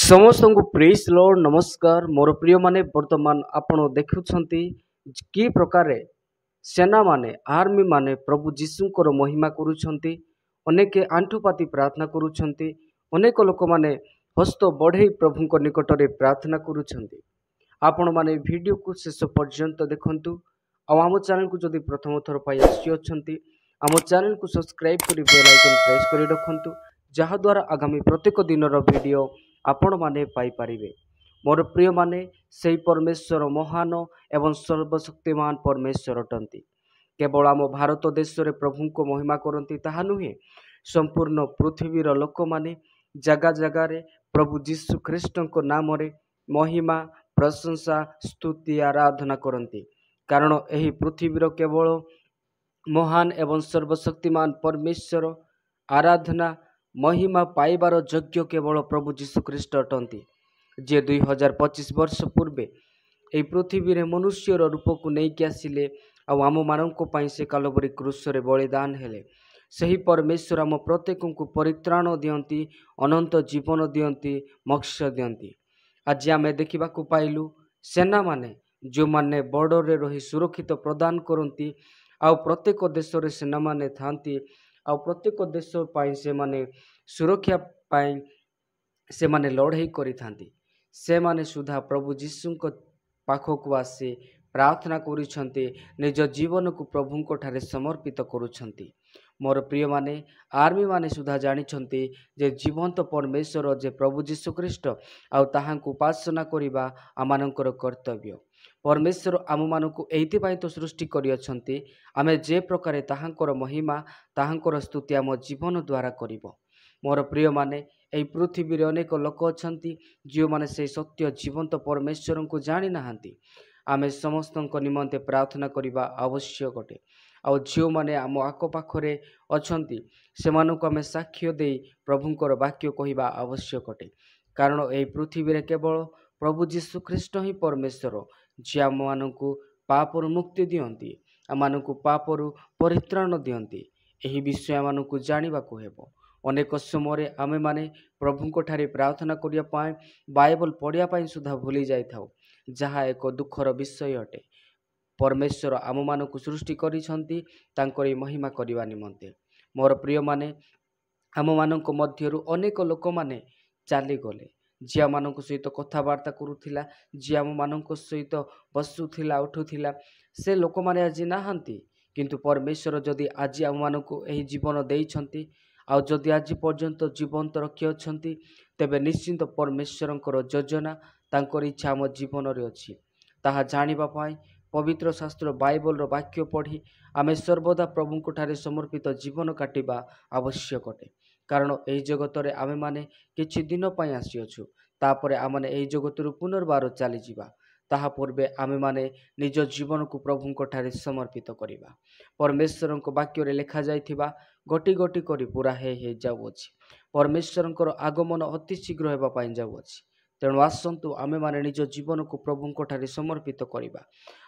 समस्त को praise Lord नमस्कार मोर प्रिय माने वर्तमान आपण देखुछंती कि प्रकार सेना माने आर्मी माने प्रभु जीशुकर महिमा करूछंती। अनेक आंठुपाती प्रार्थना करूछंती। अनेक लोक माने हस्त बढ़ई प्रभु को निकट रे प्रार्थना करूछंती। आपण माने वीडियो को शेष पर्यंत देखंतु। आम चैनल को जदि प्रथम थर पाई आछंती आम चैनल को सब्सक्राइब करी बेल आइकन प्रेस करी रखंतु, जहा द्वारा आगामी प्रत्येक दिन वीडियो आपण माने पाई परिबे। मोर प्रिय माने सेही परमेश्वर महान एवं सर्वशक्तिमान परमेश्वर अटंती। केवल आम भारत देश रे प्रभु को महिमा करती ताहा नुहे, संपूर्ण पृथ्वीर लोक माने जगह जगह रे प्रभु जीशु ख्रीस्ट को नाम रे महिमा प्रशंसा स्तुति आराधना करती। कारण एही पृथ्वीर केवल महान एवं सर्वशक्तिमान परमेश्वर आराधना महिमा पाइबार योग्य केवल प्रभु जीशु ख्रीस्ट अटंती, जे 2025 वर्ष पूर्वे एही पृथ्वी रे मनुष्यर रूप को नहीं आसिले आम मानक से कालवरी क्रूस रे बलिदान हेले। सही परमेश्वर आम प्रत्येक को परित्राण दियंती, अनंत जीवन दियंती, मोक्ष दियंती। आज आम देखा पाइलु सेना माने जो माने बॉर्डर रे रही सुरक्षित प्रदान करती। आउ प्रत्येक देश रे सेना माने थांती। आउ प्रत्येक देश पाई से माने सुरक्षा पाई से माने लड़ाई करी थांती। से माने सुधा प्रभु जीशु को पाखक आसी प्रार्थना करुछंती, निज जीवन को प्रभु को ठारे समर्पित करुछंती। मोर प्रिय माने आर्मी माने सुधा जानिछंती जे जीवंत परमेश्वर जे प्रभु जीशु ख्रीस्ट आउ ताहांकु उपासना करिबा आमानकर कर्तव्य। परमेश्वर आम मानक एइथिपाई तो सृष्टि करियछंती, आमे जे प्रकारे ताहांकर महिमा ताहांकर स्तुति आम जीवन द्वारा करिबो। मोर प्रिय माने एही पृथ्वी रे अनेक लोक अछंती जो माने से सत्य जीवंत परमेश्वर को जानि नाहांती। आमे समस्त निमंते प्रार्थना करिबा आवश्यक अटे। आउ जो माने आम आखपाखरे अछंती सेमानकु आमे साक्ष्य देई प्रभुंकर वाक्य कहिबा आवश्यक अटे। कारण एही पृथ्वी रे केवल प्रभु जीशु ख्रीस्ट ही परमेश्वर, जे आम मानकु पापरु मुक्ति दियंती, आम मानकु पापरु परित्राण दियंती। एही विषय आम मानकु जानिबाकु हेबो। अनेक समय आमे माने प्रभु को ठारे प्रार्थना करिया पाए बाइबल पढ़िया पाए सुधा भूली जाई थाउ, जहा एक दुखर विषय अटे। परमेश्वर आम मानकु सृष्टि करिसंती तांकरी महिमा करिवा निमंते। मोर प्रिय माने आम मानक मध्यरु अनेक लोक माने चाली गले, जे आम मानक सहित कथबार्ता करुथिला, जे आम मानक सहित बसुथिला उठुथिला, से लोक माने आज नाहांती। किंतु परमेश्वर जदि आज आम मानक एही जीवन देइछंती आउ जदि आज पर्यंत जीवंत रखी अछंती, तेबे निश्चिंत परमेश्वरंकर योजना तांकर इच्छा आम जीवन रे अछि। ताहा जानिबा पाई पवित्र शास्त्र बाइबल वाक्य पढ़ी आमे सर्वदा प्रभु को ठारे समर्पित जीवन काटिबा आवश्यक अटे। कारण एही जगत रे आमे माने किछि दिन पई आसी अछु, तापरे आमे एही जगत रु पुनर्बार चली जिबा। ताहा पूर्वे आमे माने निज जीवन को प्रभु को ठारे समर्पित करिबा। परमेश्वर को वाक्य रे लिखा जाइथिबा गोटी गोटी करी पूरा हे जाउछि। परमेश्वर आगमन अति शीघ्र हेबा पाई जाउछि। तेणु आसंतु आमे माने निज जीवन को प्रभु को ठारे समर्पित करिबा,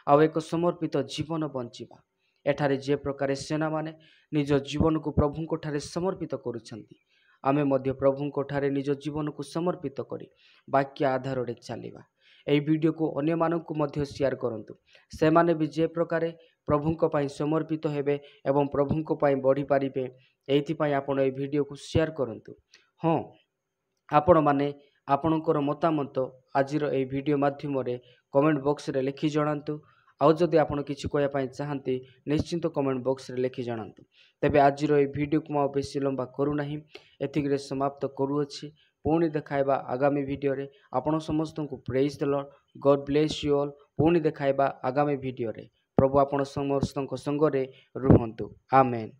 आउ एक समर्पित जीवन बंचिबा। एठारे जे प्रकार सेना माने निज जीवन को प्रभु को ठारे समर्पित करुछंती, आमे मध्य प्रभु को ठारे निज जीवन को समर्पित करी वाक्य आधार रे चलिबा। एही वीडियो को अन्य मानक मध्य शेयर करंतु, से माने भी जे प्रकार प्रभु को पाई समर्पित हेबे एवं प्रभु को पाई बढ़ी पारिबे। एथि पाई आपण एही वीडियो को शेयर करंतु। हाँ, आपण माने आपणकर मतामत आजिर एही वीडियो माध्यम रे कमेंट बॉक्स रे लिखि जणांतु। आउ जदि आपण किछि कहया पाई चाहंती निश्चिंत कमेंट बॉक्स रे लिखि जणांतु। तेबे आजिर एही वीडियो को म बेसी लंबा करू नाही, एथिगरे समाप्त करू अछि। पुणी देखाइबा आगामी वीडियो रे। आपण समस्त को praise the Lord, God bless you all. पुणी देखाइबा आगामी वीडियो रे। प्रभु आपण समस्त संग रे रुहंतु। आमेन।